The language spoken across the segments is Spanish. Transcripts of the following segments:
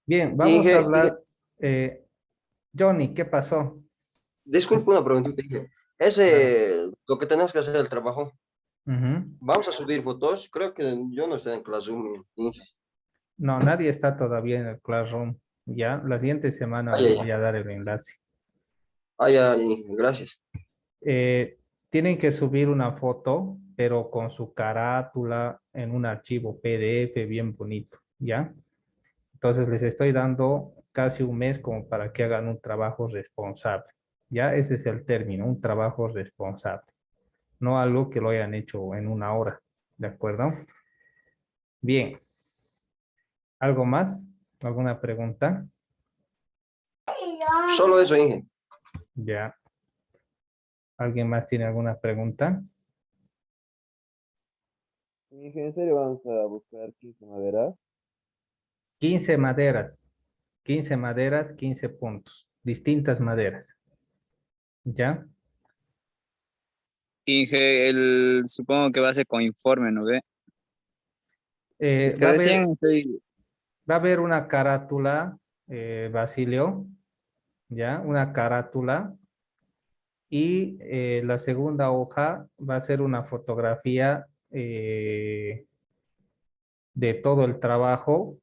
Bien, vamos a Inge, hablar. eh, Johnny, ¿qué pasó? disculpe una preguntita, Inge. Claro. Lo que tenemos que hacer el trabajo. Ujú. Vamos a subir fotos. Creo que yo no estoy en Classroom, Inge. No, nadie está todavía en el Classroom. Ya, la siguiente semana Ay, les ay, voy a dar el enlace. ay, ay, Inge, gracias. Tienen que subir una foto, pero con su carátula en un archivo PDF bien bonito, ¿ya? Entonces les estoy dando casi un mes como para que hagan un trabajo responsable. Ya, ese es el término, un trabajo responsable. No algo que lo hayan hecho en una hora, ¿de acuerdo? Bien, ¿algo más? ¿Alguna pregunta? Solo eso, Inge. Ya. ¿Alguien más tiene alguna pregunta? Inge, ¿en serio vamos a buscar 15 maderas? 15 maderas. 15 maderas, 15 puntos. Distintas maderas. ¿Ya? Inge, supongo que va a ser con informe, ¿no ve? Es que Va a recién haber, estoy, va a haber una carátula, Basilio, ¿ya? Una carátula. Y la segunda hoja va a ser una fotografía de todo el trabajo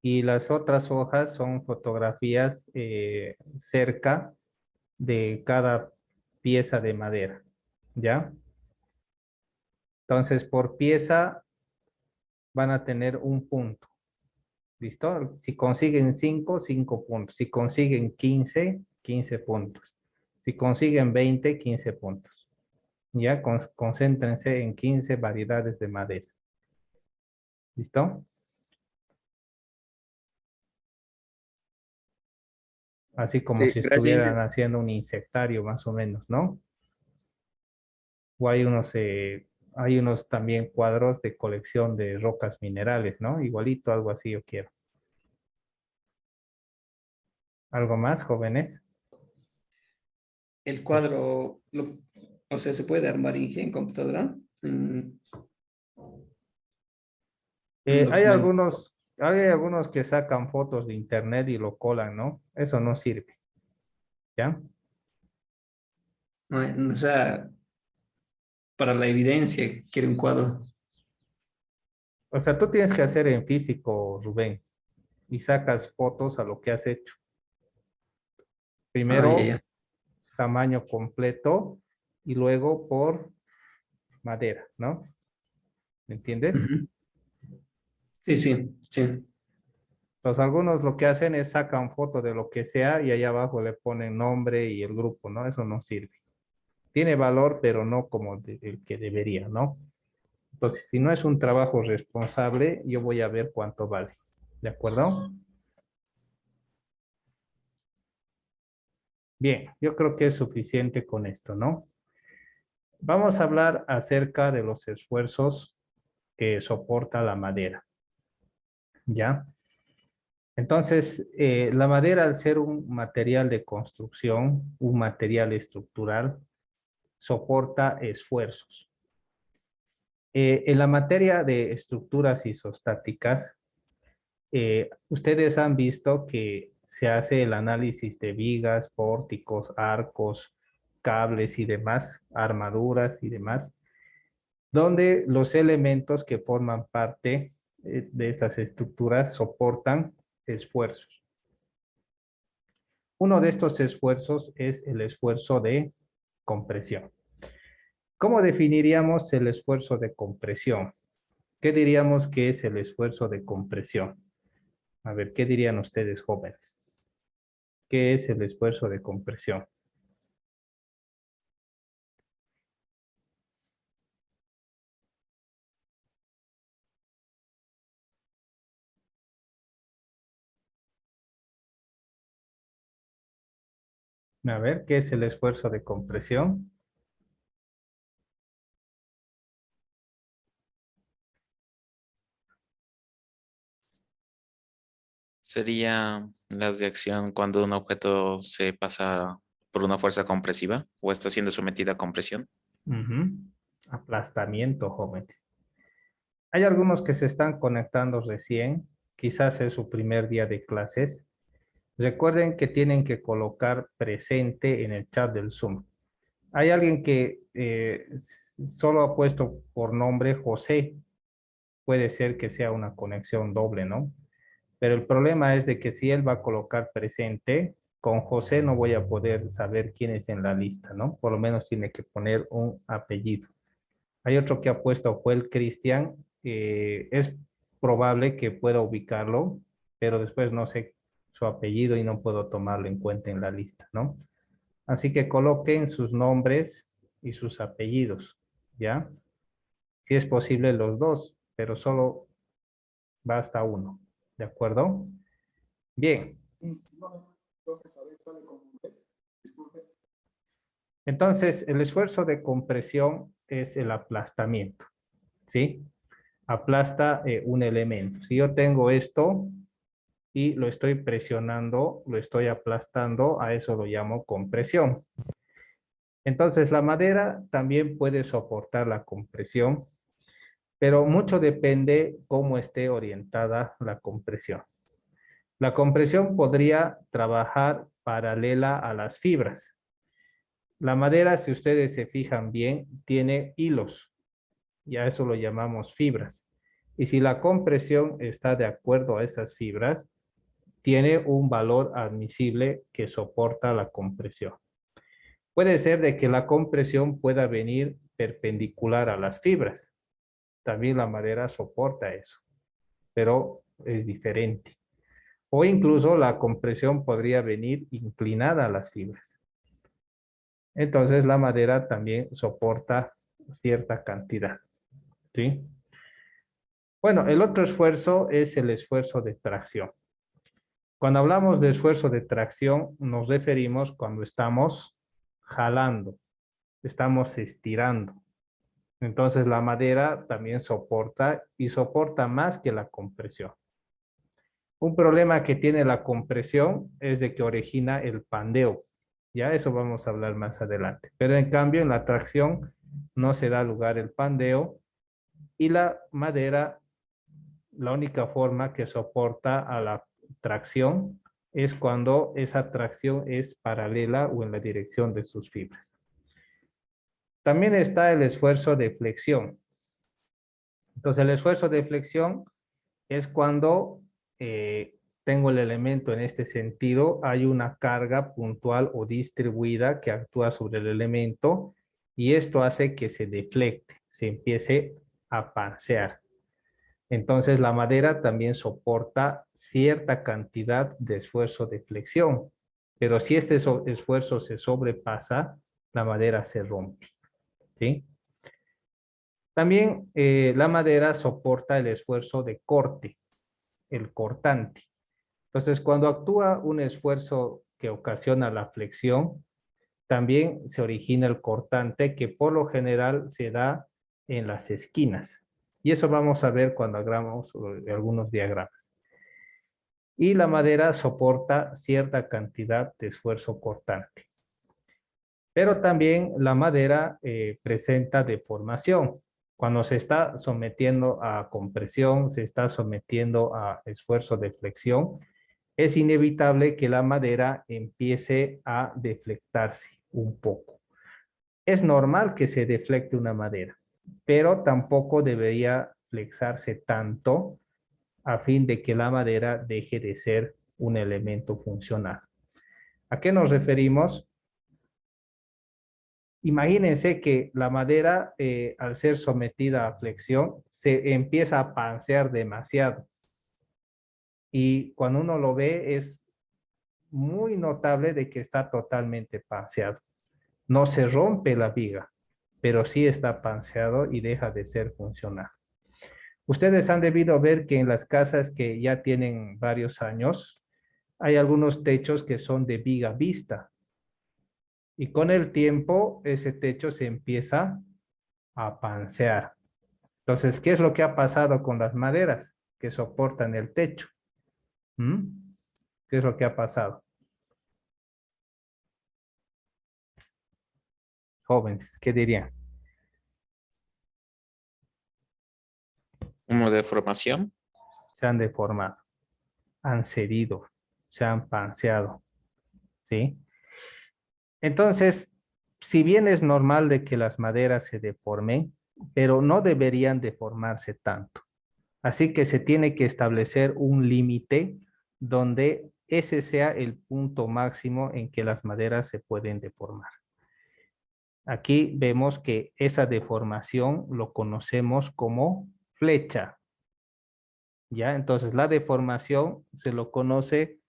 y las otras hojas son fotografías cerca de cada pieza de madera, ¿ya? Entonces, por pieza van a tener un punto, ¿listo? Si consiguen 5, 5 puntos. Si consiguen 15, 15 puntos. Si consiguen 20, 15 puntos. Ya, concéntrense en 15 variedades de madera, ¿listo? Así como sí, si gracias, estuvieran Inge. haciendo un insectario más o menos, ¿no? O hay unos también cuadros de colección de rocas minerales, ¿no? Igualito, algo así yo quiero. ¿Algo más, jóvenes? El cuadro, o sea, se puede armar en computadora, un documento. Hay algunos que sacan fotos de internet y lo colan, ¿no? Eso no sirve, ¿ya? O sea, para la evidencia, quiere un cuadro. O sea, tú tienes que hacer en físico, Rubén, y sacas fotos a lo que has hecho. Ah, ya, Primero, ya. tamaño completo y luego por madera, ¿no? ¿Me entiendes? Ujú. Sí, sí, sí. Los algunos lo que hacen es sacan foto de lo que sea y allá abajo le ponen nombre y el grupo, ¿no? Eso no sirve. Tiene valor, pero no como el que debería, ¿no? Entonces, si no es un trabajo responsable, yo voy a ver cuánto vale. ¿De acuerdo? Bien, yo creo que es suficiente con esto, ¿no? Vamos a hablar acerca de los esfuerzos que soporta la madera, ¿ya? Entonces, la madera, al ser un material de construcción, un material estructural, soporta esfuerzos. En la materia de estructuras isostáticas, ustedes han visto que se hace el análisis de vigas, pórticos, arcos, cables y demás, armaduras y demás, donde los elementos que forman parte de estas estructuras soportan esfuerzos. Uno de estos esfuerzos es el esfuerzo de compresión. ¿Cómo definiríamos el esfuerzo de compresión? ¿Qué diríamos que es el esfuerzo de compresión? A ver, ¿qué dirían ustedes, jóvenes? ¿Qué es el esfuerzo de compresión? A ver, ¿qué es el esfuerzo de compresión? Sería las de acción cuando un objeto se pasa por una fuerza compresiva o está siendo sometido a compresión. Ujú. Aplastamiento, jóvenes. Hay algunos que se están conectando recién quizás es su primer día de clases, recuerden que tienen que colocar presente en el chat del Zoom. Hay alguien que solo ha puesto por nombre José. Puede ser que sea una conexión doble, ¿no? Pero el problema es de que si él va a colocar presente, con José no voy a poder saber quién es en la lista, ¿no? Por lo menos tiene que poner un apellido. Hay otro que ha puesto Joel Cristian. Es probable que pueda ubicarlo, pero después no sé su apellido y no puedo tomarlo en cuenta en la lista, ¿no? Así que coloquen sus nombres y sus apellidos, ¿ya? Si es posible los dos, pero solo basta uno, ¿de acuerdo? Bien. Entonces, el esfuerzo de compresión es el aplastamiento, ¿sí? Aplasta un elemento. Si yo tengo esto y lo estoy presionando, lo estoy aplastando, a eso lo llamo compresión. Entonces, la madera también puede soportar la compresión, pero mucho depende cómo esté orientada la compresión. La compresión podría trabajar paralela a las fibras. La madera, si ustedes se fijan bien, tiene hilos. Y a eso lo llamamos fibras. Y si la compresión está de acuerdo a esas fibras, tiene un valor admisible que soporta la compresión. Puede ser de que la compresión pueda venir perpendicular a las fibras. También la madera soporta eso, pero es diferente. O incluso la compresión podría venir inclinada a las fibras. Entonces la madera también soporta cierta cantidad, ¿sí? Bueno, el otro esfuerzo es el esfuerzo de tracción. Cuando hablamos de esfuerzo de tracción, nos referimos cuando estamos jalando, estamos estirando. Entonces la madera también soporta y soporta más que la compresión. Un problema que tiene la compresión es de que origina el pandeo. Ya eso vamos a hablar más adelante. Pero en cambio en la tracción no se da lugar el pandeo y la madera, la única forma que soporta a la tracción es cuando esa tracción es paralela o en la dirección de sus fibras. También está el esfuerzo de flexión. Entonces el esfuerzo de flexión es cuando tengo el elemento en este sentido, hay una carga puntual o distribuida que actúa sobre el elemento y esto hace que se deflecte, se empiece a pansear. Entonces la madera también soporta cierta cantidad de esfuerzo de flexión, pero si este esfuerzo se sobrepasa, la madera se rompe, ¿sí? También la madera soporta el esfuerzo de corte, el cortante. Entonces, cuando actúa un esfuerzo que ocasiona la flexión, también se origina el cortante que por lo general se da en las esquinas. Y eso vamos a ver cuando hagamos algunos diagramas. Y la madera soporta cierta cantidad de esfuerzo cortante. Pero también la madera presenta deformación. Cuando se está sometiendo a compresión, se está sometiendo a esfuerzo de flexión, es inevitable que la madera empiece a deflectarse un poco. Es normal que se deflecte una madera, pero tampoco debería flexarse tanto a fin de que la madera deje de ser un elemento funcional. ¿A qué nos referimos? Imagínense que la madera, al ser sometida a flexión, se empieza a pansear demasiado. Y cuando uno lo ve, es muy notable de que está totalmente panseado. No se rompe la viga, pero sí está panseado y deja de ser funcional. Ustedes han debido ver que en las casas que ya tienen varios años, hay algunos techos que son de viga vista. Y con el tiempo, ese techo se empieza a pansear. Entonces, ¿qué es lo que ha pasado con las maderas que soportan el techo? ¿Mm? ¿Qué es lo que ha pasado? Jóvenes, ¿qué dirían? Como deformación. Se han deformado. han cedido, se han panseado, ¿sí? Entonces, si bien es normal de que las maderas se deformen, pero no deberían deformarse tanto. Así que se tiene que establecer un límite donde ese sea el punto máximo en que las maderas se pueden deformar. Aquí vemos que esa deformación lo conocemos como flecha. ¿Ya? Entonces la deformación se lo conoce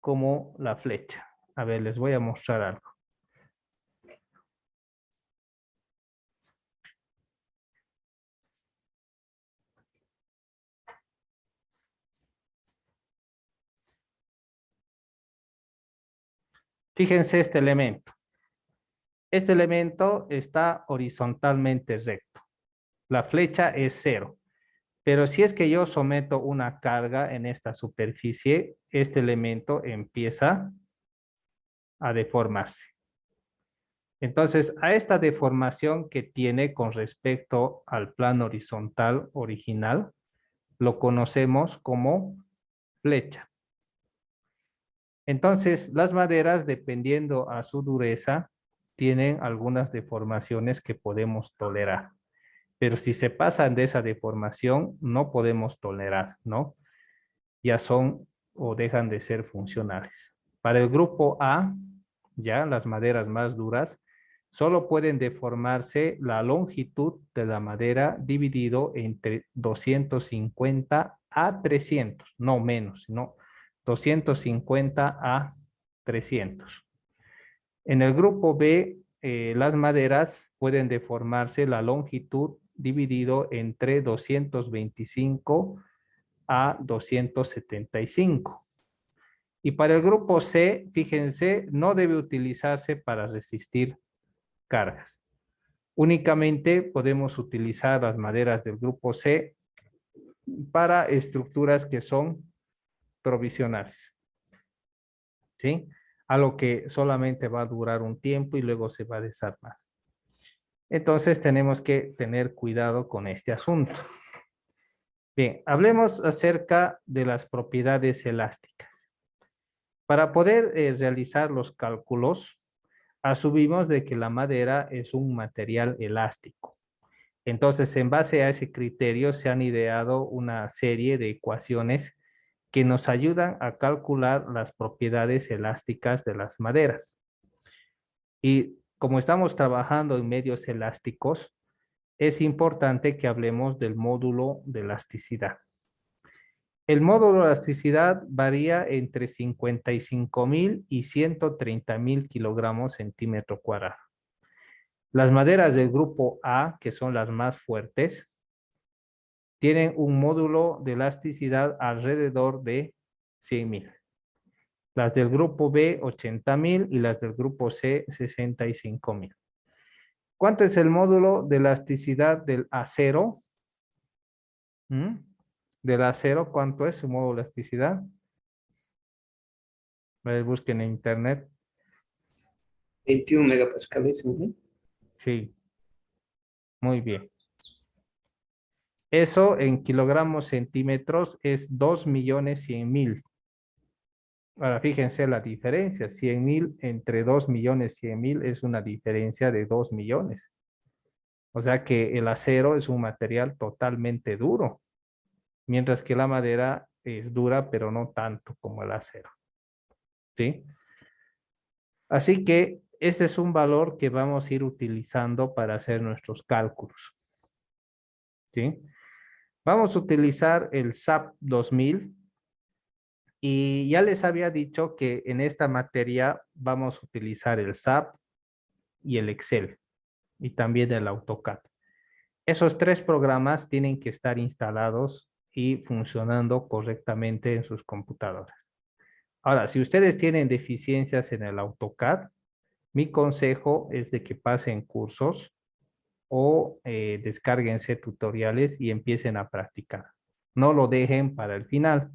como la flecha. A ver, les voy a mostrar algo. Fíjense este elemento. Este elemento está horizontalmente recto. La flecha es 0. Pero si es que yo someto una carga en esta superficie, este elemento empieza a deformarse. Entonces, a esta deformación que tiene con respecto al plano horizontal original, lo conocemos como flecha. Entonces, las maderas, dependiendo a su dureza, tienen algunas deformaciones que podemos tolerar. Pero si se pasan de esa deformación, no podemos tolerar, ¿no? Ya son o dejan de ser funcionales. Para el grupo A, ya las maderas más duras, solo pueden deformarse la longitud de la madera dividido entre 250 a 300, no menos, sino 250 a 300. En el grupo B, las maderas pueden deformarse la longitud dividido entre 225 a 275. Y para el grupo C, fíjense, no debe utilizarse para resistir cargas. Únicamente podemos utilizar las maderas del grupo C para estructuras que son provisionales. ¿Sí? Algo que solamente va a durar un tiempo y luego se va a desarmar. Entonces tenemos que tener cuidado con este asunto. Bien, hablemos acerca de las propiedades elásticas. Para poder realizar los cálculos, asumimos de que la madera es un material elástico. Entonces, en base a ese criterio, se han ideado una serie de ecuaciones que nos ayudan a calcular las propiedades elásticas de las maderas. Y como estamos trabajando en medios elásticos, es importante que hablemos del módulo de elasticidad. El módulo de elasticidad varía entre 55,000 y 130,000 kilogramos centímetro cuadrado. Las maderas del grupo A, que son las más fuertes, tienen un módulo de elasticidad alrededor de 100,000. Las del grupo B, 80,000 y las del grupo C, 65,000. ¿Cuánto es el módulo de elasticidad del acero? Del acero, ¿cuánto es su módulo de elasticidad? A ver, busquen en internet. 21 megapascales. Sí, muy bien. Eso en kilogramos centímetros es 2.100.000. Ahora fíjense la diferencia. 100,000 entre 2.100.000 es una diferencia de 2 millones. O sea que el acero es un material totalmente duro, mientras que la madera es dura, pero no tanto como el acero. ¿Sí? Así que este es un valor que vamos a ir utilizando para hacer nuestros cálculos. ¿Sí? Vamos a utilizar el SAP 2000 y ya les había dicho que en esta materia vamos a utilizar el SAP y el Excel y también el AutoCAD. Esos tres programas tienen que estar instalados y funcionando correctamente en sus computadoras. Ahora, si ustedes tienen deficiencias en el AutoCAD, mi consejo es de que pasen cursos o descárguense tutoriales y empiecen a practicar. No lo dejen para el final.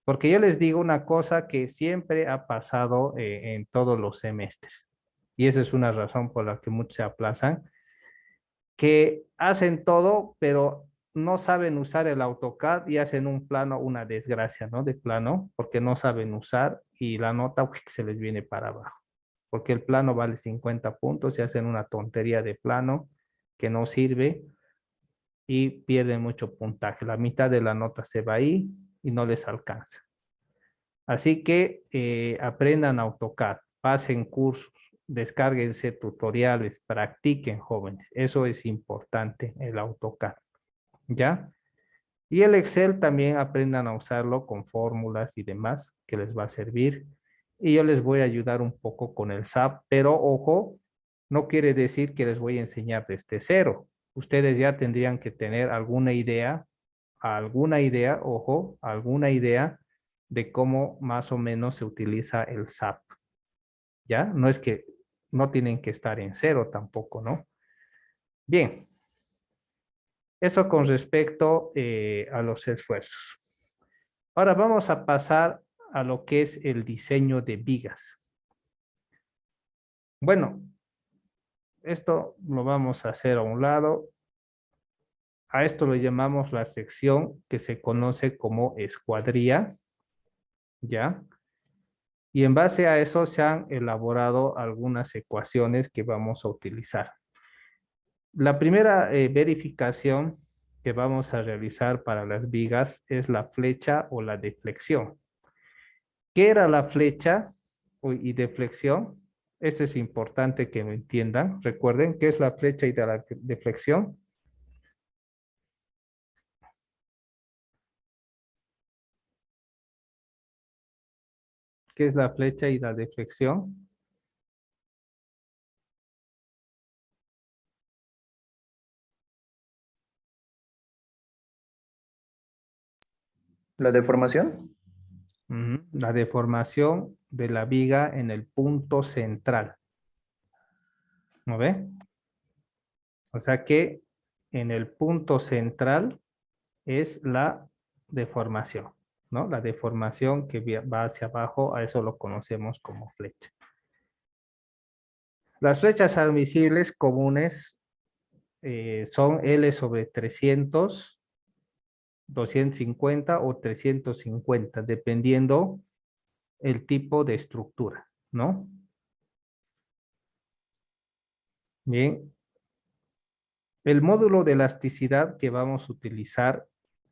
Porque yo les digo una cosa que siempre ha pasado en todos los semestres. Y esa es una razón por la que muchos se aplazan. Que hacen todo, pero no saben usar el AutoCAD y hacen un plano, una desgracia, ¿no? De plano, porque no saben usar y la nota se les viene para abajo. Porque el plano vale 50 puntos y hacen una tontería de plano que no sirve y pierden mucho puntaje. La mitad de la nota se va ahí y no les alcanza. Así que aprendan AutoCAD, pasen cursos, descárguense tutoriales, practiquen, jóvenes. Eso es importante, el AutoCAD. ¿Ya? Y el Excel también aprendan a usarlo con fórmulas y demás que les va a servir. Y yo les voy a ayudar un poco con el SAP, pero ojo, no quiere decir que les voy a enseñar desde cero. Ustedes ya tendrían que tener alguna idea, ojo, alguna idea de cómo más o menos se utiliza el SAP. ¿Ya? No es que no tienen que estar en cero tampoco, ¿no? Bien. Eso con respecto a los esfuerzos. Ahora vamos a pasar a lo que es el diseño de vigas. Bueno, esto lo vamos a hacer a un lado. A esto lo llamamos la sección que se conoce como escuadría, ¿ya? Y en base a eso se han elaborado algunas ecuaciones que vamos a utilizar. La primera verificación que vamos a realizar para las vigas es la flecha o la deflexión. ¿Qué era la flecha y deflexión? Esto es importante que lo entiendan. Recuerden, ¿qué es la flecha y la deflexión? ¿Qué es la flecha y la deflexión? ¿La deformación? La deformación de la viga en el punto central. ¿No ve? O sea que en el punto central es la deformación, ¿no? La deformación que va hacia abajo, a eso lo conocemos como flecha. Las flechas admisibles comunes son L sobre 300, 250 o 350, dependiendo el tipo de estructura, ¿no? Bien. El módulo de elasticidad que vamos a utilizar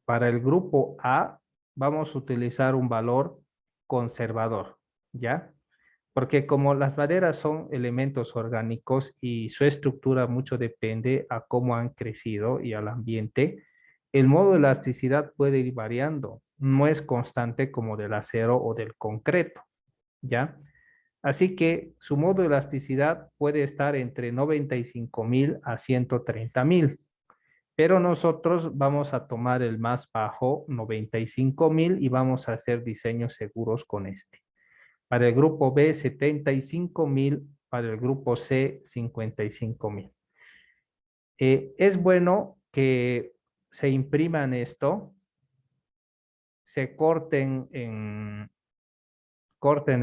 para el grupo A, vamos a utilizar un valor conservador, ¿ya? Porque como las maderas son elementos orgánicos y su estructura mucho depende a cómo han crecido y al ambiente, el modo de elasticidad puede ir variando. No es constante como del acero o del concreto, ¿ya? Así que su modo de elasticidad puede estar entre 95,000 a 130,000. Pero nosotros vamos a tomar el más bajo, 95,000, y vamos a hacer diseños seguros con este. Para el grupo B, 75,000. Para el grupo C, 55,000. Es bueno que se impriman esto, se corten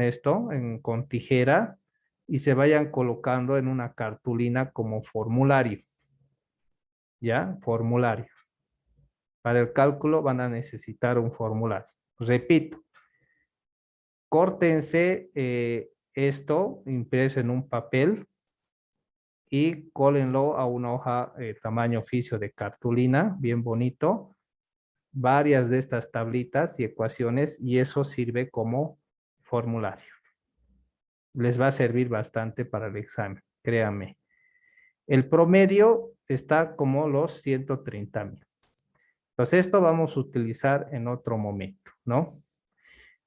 esto con tijera y se vayan colocando en una cartulina como formulario. ¿Ya? Formulario. Para el cálculo van a necesitar un formulario. Repito, córtense esto impreso en un papel y cólenlo a una hoja tamaño oficio de cartulina, bien bonito, varias de estas tablitas y ecuaciones, y eso sirve como formulario. Les va a servir bastante para el examen, créanme. El promedio está como los 130,000. Entonces esto vamos a utilizar en otro momento, ¿no?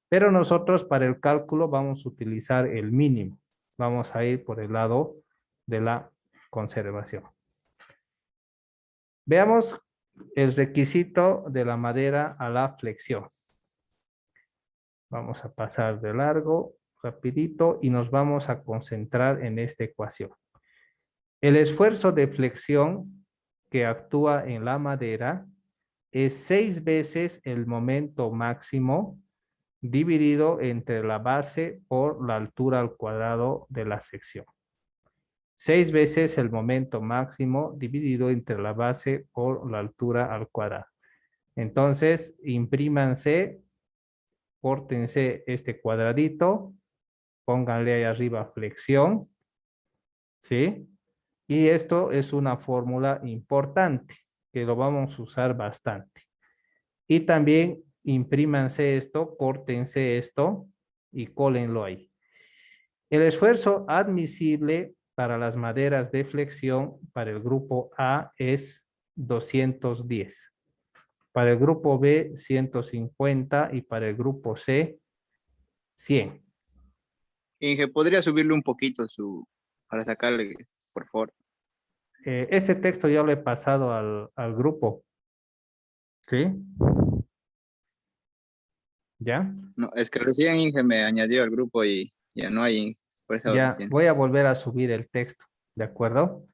Pero nosotros para el cálculo vamos a utilizar el mínimo. Vamos a ir por el lado de la conservación. Veamos el requisito de la madera a la flexión. Vamos a pasar de largo, rapidito, y nos vamos a concentrar en esta ecuación. El esfuerzo de flexión que actúa en la madera es 6 veces el momento máximo dividido entre la base por la altura al cuadrado de la sección. 6 veces el momento máximo dividido entre la base por la altura al cuadrado. Entonces, imprímanse, córtense este cuadradito, pónganle ahí arriba flexión, ¿sí? Y esto es una fórmula importante que lo vamos a usar bastante. Y también imprímanse esto, córtense esto y cólenlo ahí. El esfuerzo admisible para las maderas de flexión para el grupo A es 210. Para el grupo B, 150 y para el grupo C, 100. Inge, ¿podría subirle un poquito para sacarle, por favor? Este texto ya lo he pasado al grupo. ¿Sí? ¿Ya? No, es que recién Inge me añadió al grupo y ya no hay Inge. Por eso Ya, recién. voy a volver a subir el texto. ¿De acuerdo?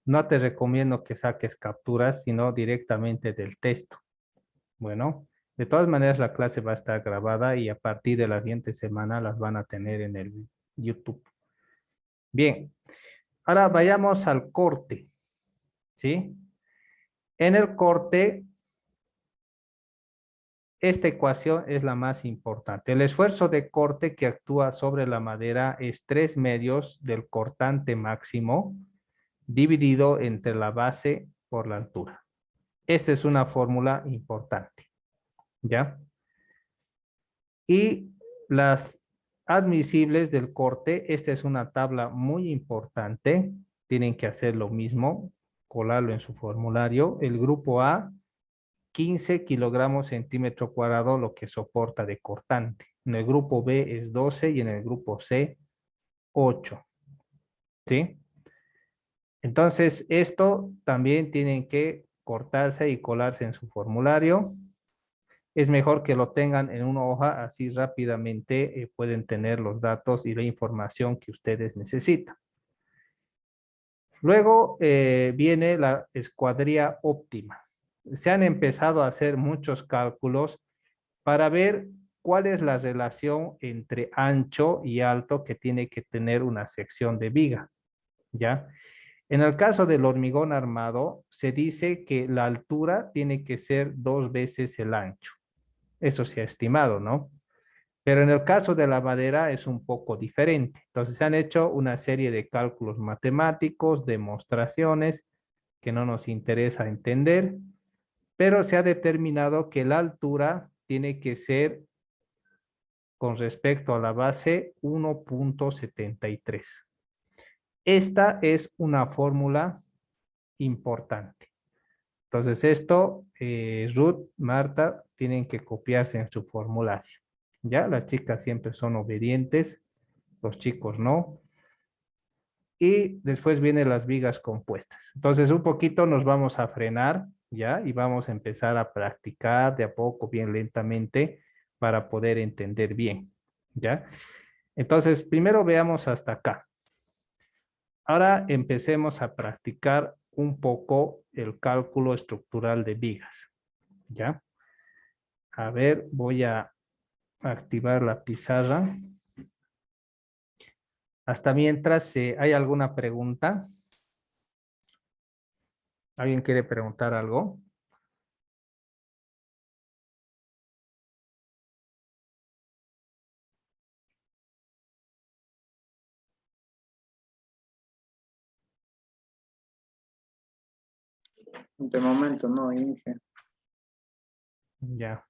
No te recomiendo que saques capturas, sino directamente del texto. Bueno, de todas maneras la clase va a estar grabada y a partir de la siguiente semana las van a tener en el YouTube. Bien, ahora vayamos al corte, ¿sí? En el corte, esta ecuación es la más importante. El esfuerzo de corte que actúa sobre la madera es 3/2 del cortante máximo dividido entre la base por la altura. Esta es una fórmula importante, ¿ya? Y las admisibles del corte, esta es una tabla muy importante. Tienen que hacer lo mismo, colarlo en su formulario. El grupo A, 15 kilogramos centímetro cuadrado, lo que soporta de cortante. En el grupo B es 12 y en el grupo C, 8. ¿Sí? Entonces, esto también tienen que cortarse y colarse en su formulario. Es mejor que lo tengan en una hoja, así rápidamente pueden tener los datos y la información que ustedes necesitan. Luego viene la escuadría óptima. Se han empezado a hacer muchos cálculos para ver cuál es la relación entre ancho y alto que tiene que tener una sección de viga, ¿ya? En el caso del hormigón armado, se dice que la altura tiene que ser 2 veces el ancho. Eso se ha estimado, ¿no? Pero en el caso de la madera es un poco diferente. Entonces se han hecho una serie de cálculos matemáticos, demostraciones que no nos interesa entender, pero se ha determinado que la altura tiene que ser con respecto a la base 1.73. Esta es una fórmula importante. Entonces esto, Ruth, Marta, tienen que copiarse en su formulario. ¿Ya? Las chicas siempre son obedientes, los chicos no. Y después vienen las vigas compuestas. Entonces un poquito nos vamos a frenar, ¿ya? Y vamos a empezar a practicar de a poco, bien lentamente, para poder entender bien, ¿ya? Entonces, primero veamos hasta acá. Ahora empecemos a practicar un poco el cálculo estructural de vigas, ¿ya? A ver, voy a activar la pizarra. Hasta mientras, ¿hay alguna pregunta? ¿Alguien quiere preguntar algo? De momento no, Inge. Ya.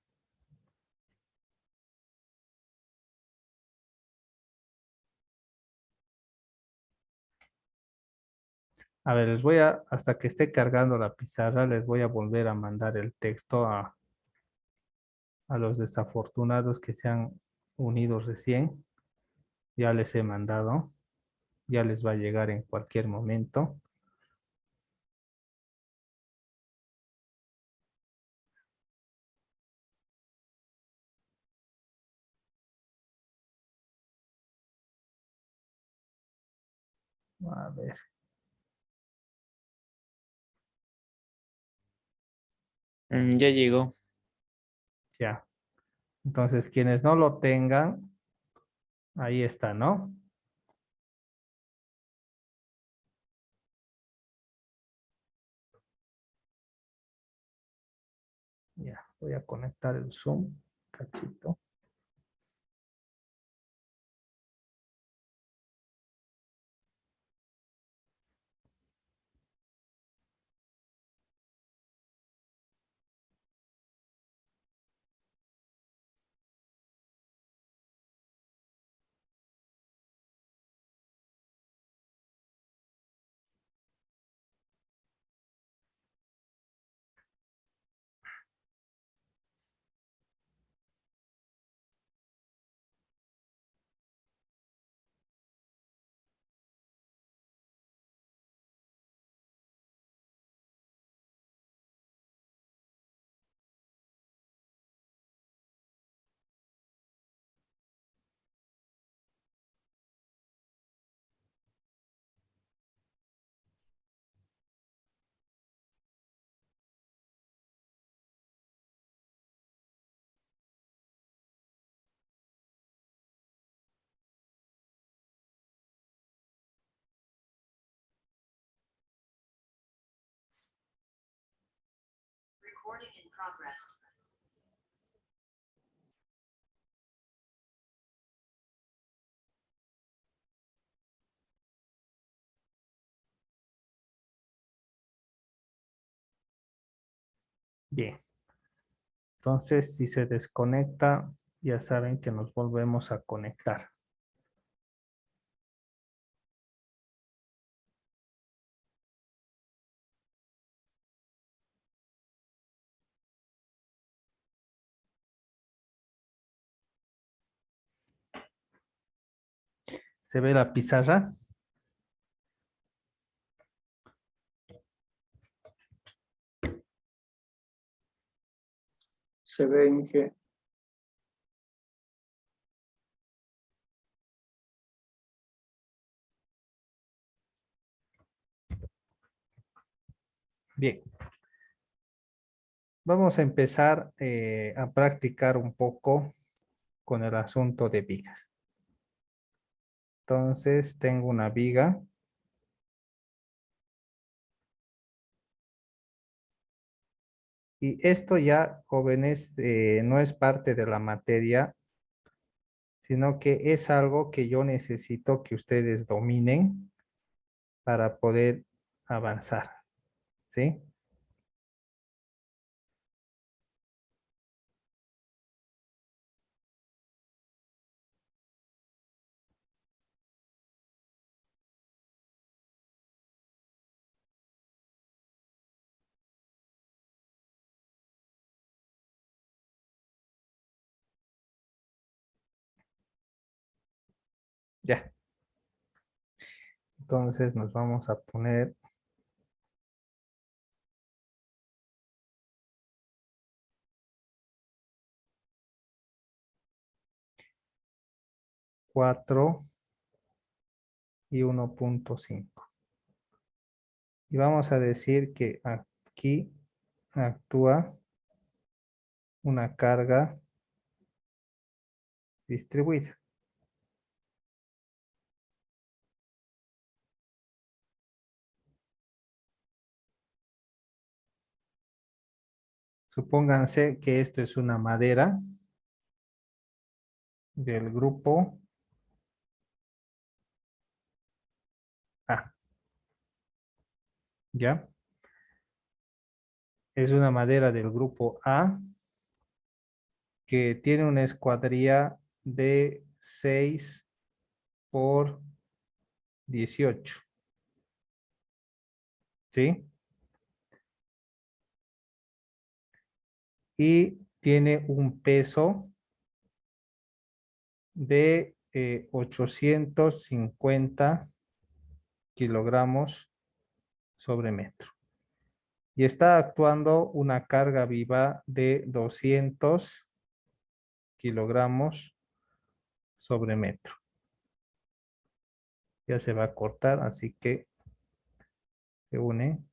A ver, hasta que esté cargando la pizarra, les voy a volver a mandar el texto a los desafortunados que se han unido recién. Ya les he mandado. Ya les va a llegar en cualquier momento. A ver. Ya llegó. Ya. Entonces, quienes no lo tengan, ahí está, ¿no? Voy a conectar el Zoom. Cachito. Recording in progress. Bien. Entonces, si se desconecta, ya saben que nos volvemos a conectar. ¿Se ve la pizarra? Se ve, Inge. Bien. Vamos a empezar a practicar un poco con el asunto de vigas. Entonces, tengo una viga. Y esto ya, jóvenes, no es parte de la materia, sino que es algo que yo necesito que ustedes dominen para poder avanzar. ¿Sí? Ya. Entonces nos vamos a poner cuatro y 1.5. Y vamos a decir que aquí actúa una carga distribuida. Supónganse que esto es una madera del grupo A. ¿Ya? Es una madera del grupo A que tiene una escuadría de 6 por 18. ¿Sí? Y tiene un peso de 850 kilogramos sobre metro. Y está actuando una carga viva de 200 kilogramos sobre metro. Ya se va a cortar, así que se une.